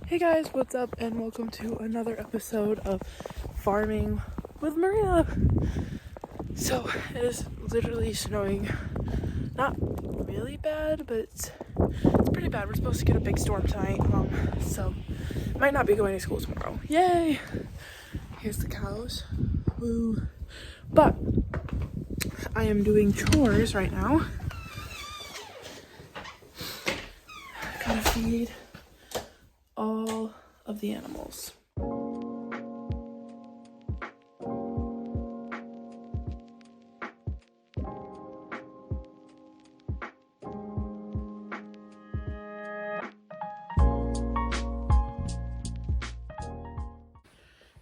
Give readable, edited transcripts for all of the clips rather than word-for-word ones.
Hey guys, what's up, and welcome to another episode of Farming with Maria. So it is literally snowing, not really bad, but it's pretty bad. We're supposed to get a big storm tonight, so might not be going to school tomorrow. Yay! Here's the cows. Woo! But I am doing chores right now. Gotta feed all of the animals.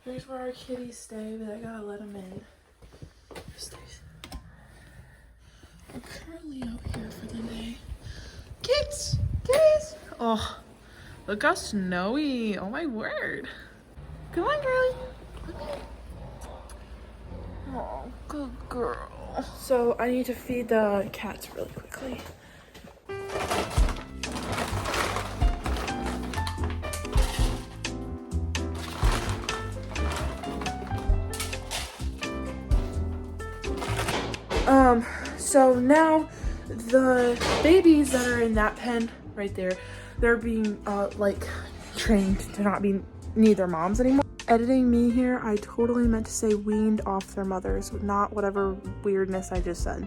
Here's where our kitties stay, but I gotta let them in. We're currently out here for the day. Kitties! Oh, look how snowy. Oh my word. Come on, girlie. Oh, good girl. So I need to feed the cats really quickly. So now the babies that are in that pen right there, they're being trained to not need their moms anymore. Editing me here, I totally meant to say weaned off their mothers, not whatever weirdness I just said.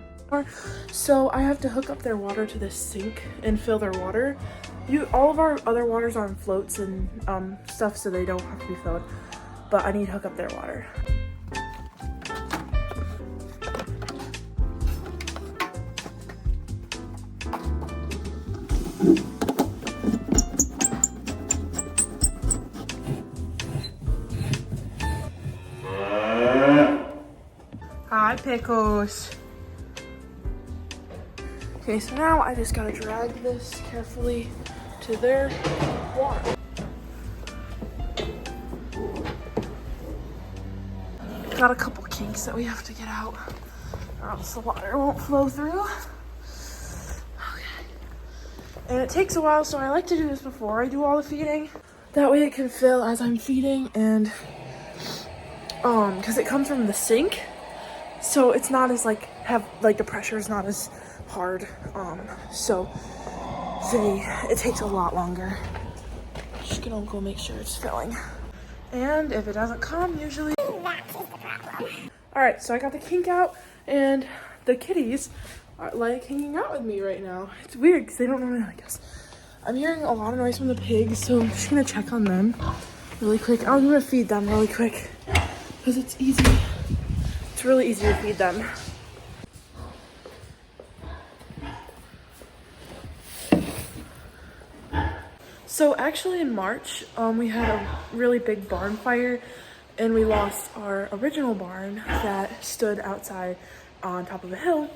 So I have to hook up their water to this sink and fill their water. All of our other waters are on floats and stuff, so they don't have to be filled, but I need to hook up their water. Hi, Pickles. Okay, so now I just gotta drag this carefully to their water. Got a couple kinks that we have to get out, or else the water won't flow through. Okay. And it takes a while, so I like to do this before I do all the feeding. That way it can fill as I'm feeding, and because it comes from the sink, so it's not as the pressure is not as hard, so it takes a lot longer. Just gonna go make sure it's filling, and if it doesn't come, usually that's the problem. All right, so I got the kink out, and the kitties are hanging out with me right now. It's weird because they don't normally like us. I'm hearing a lot of noise from the pigs, so I'm just gonna check on them really quick. I'm gonna feed them really quick because it's easy. It's really easy to feed them. So actually in March, we had a really big barn fire, and we lost our original barn that stood outside on top of a hill.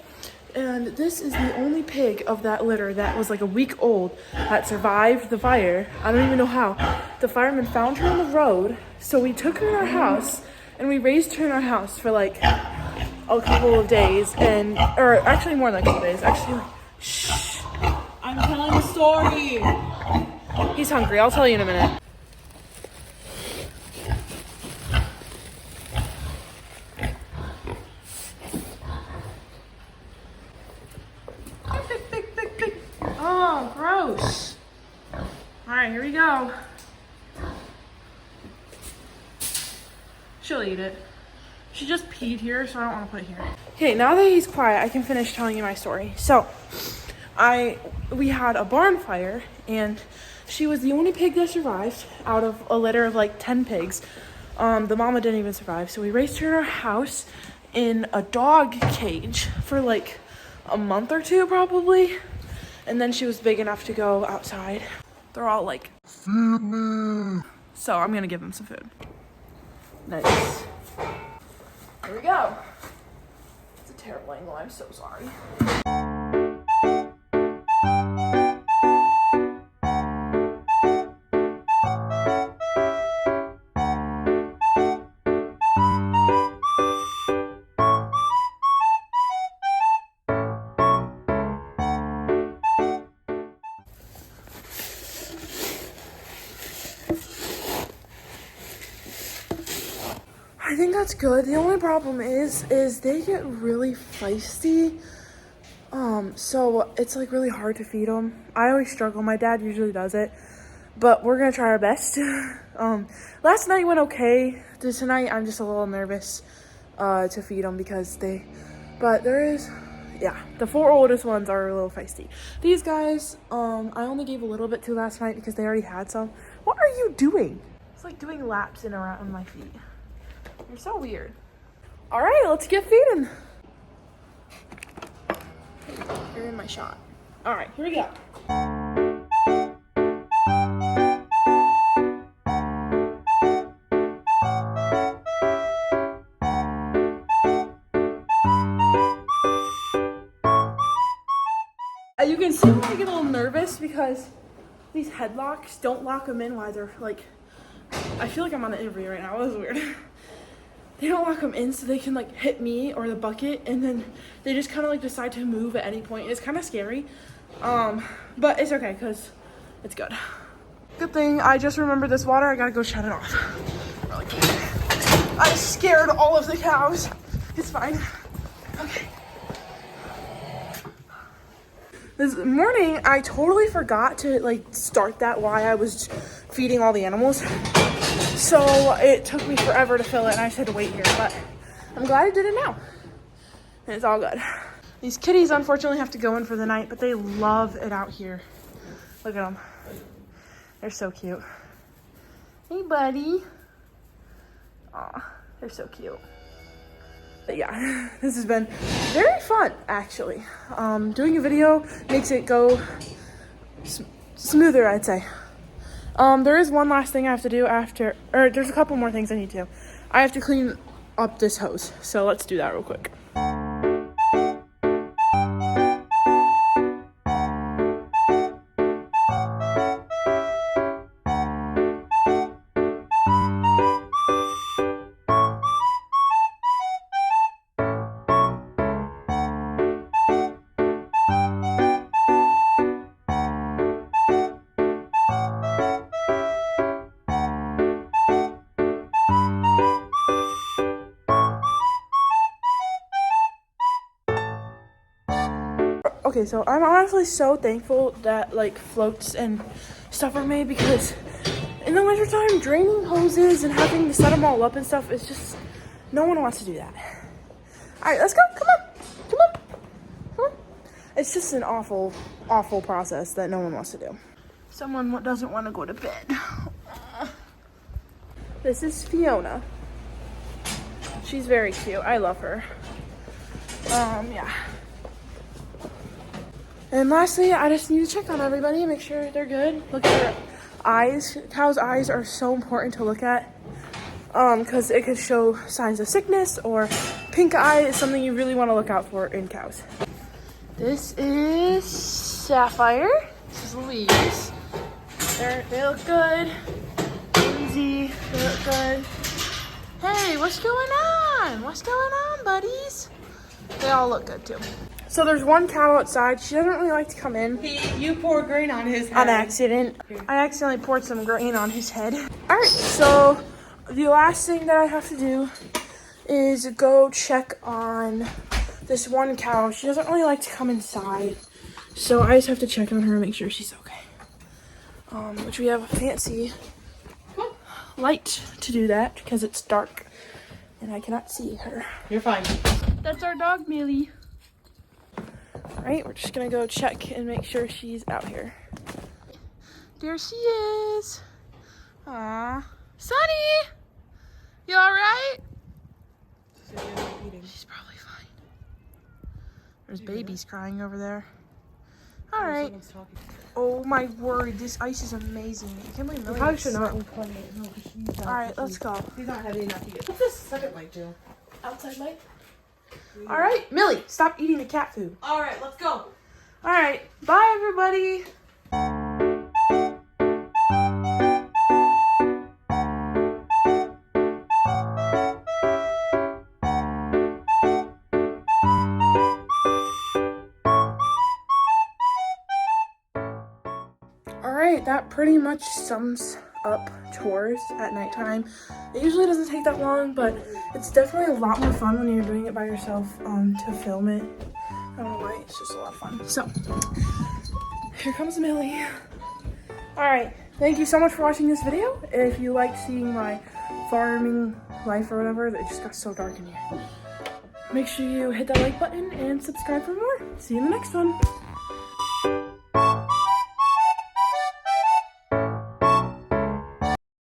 And this is the only pig of that litter that was a week old that survived the fire. I don't even know how. The firemen found her on the road, so we took her in our house, and we raised her in our house for a couple of days, or actually more than a couple days. Actually, shh. I'm telling a story. He's hungry. I'll tell you in a minute. Big. Oh, gross. All right, here we go. She'll eat it. She just peed here, so I don't want to put it here. Okay, now that he's quiet, I can finish telling you my story. So, we had a barn fire, and she was the only pig that survived out of a litter of 10 pigs. The mama didn't even survive, so we raised her in our house in a dog cage for a month or two probably, and then she was big enough to go outside. They're all feed me. So I'm gonna give them some food. Nice. Here we go. It's a terrible angle, I'm so sorry. I think that's good. The only problem is they get really feisty. So it's like really hard to feed them. I always struggle. My dad usually does it, but we're gonna try our best. Last night went okay. Tonight I'm just a little nervous to feed them because the 4 oldest ones are a little feisty. These guys, I only gave a little bit to last night because they already had some. What are you doing? It's like doing laps in around my feet. You're so weird. All right, let's get feeding. You're in my shot. All right, here we go. You can see when I get a little nervous because these headlocks don't lock them in while they're like, I feel like I'm on an interview right now. That was weird. They don't lock them in so they can like hit me or the bucket, and then they just kind of like decide to move at any point. It's kind of scary, but it's okay because it's good. Good thing I just remembered this water. I gotta go shut it off really quick. I scared all of the cows. It's fine. Okay. This morning, I totally forgot to like start that while I was feeding all the animals. So it took me forever to fill it and I just had to wait here, but I'm glad I did it now. And it's all good. These kitties unfortunately have to go in for the night, but they love it out here. Look at them. They're so cute. Hey, buddy. Aw, they're so cute. But yeah, this has been very fun, actually. Doing a video makes it go smoother, I'd say. There is one last thing I have to do after, or there's a couple more things I need to do. I have to clean up this hose, so let's do that real quick. Okay, so I'm honestly so thankful that like floats and stuff are made, because in the wintertime, draining hoses and having to set them all up and stuff is just, no one wants to do that. All right, let's go. Come on. Come on. Come on. It's just an awful, awful process that no one wants to do. Someone doesn't want to go to bed. This is Fiona. She's very cute. I love her. Yeah. And lastly, I just need to check on everybody and make sure they're good. Look at their eyes. Cows' eyes are so important to look at, because it could show signs of sickness, or pink eye is something you really want to look out for in cows. This is Sapphire. This is Louise. They look good. Lindsay, they look good. Hey, what's going on? What's going on, buddies? They all look good too. So there's one cow outside. She doesn't really like to come in. You poured grain on his head. On accident. I accidentally poured some grain on his head. All right, so the last thing that I have to do is go check on this one cow. She doesn't really like to come inside, so I just have to check on her and make sure she's okay. Which we have a fancy light to do that because it's dark and I cannot see her. You're fine. That's our dog, Millie. All right, we're just gonna go check and make sure she's out here. There she is. Aw. Sunny! You all right? She's probably fine. There's babies crying over there. All right. Oh my word, this ice is amazing. I can't believe Millie. Probably should not. All right, let's go. He's not heavy enough to get. What's this second light do? Outside light. All right, Millie, stop eating the cat food. All right, let's go. All right, bye everybody. All right, that pretty much sums up chores at nighttime. It usually doesn't take that long, but it's definitely a lot more fun when you're doing it by yourself to film it. I don't know why, it's just a lot of fun. So, here comes Millie. Alright, thank you so much for watching this video. If you liked seeing my farming life or whatever, it just got so dark in here. Make sure you hit that like button and subscribe for more. See you in the next one.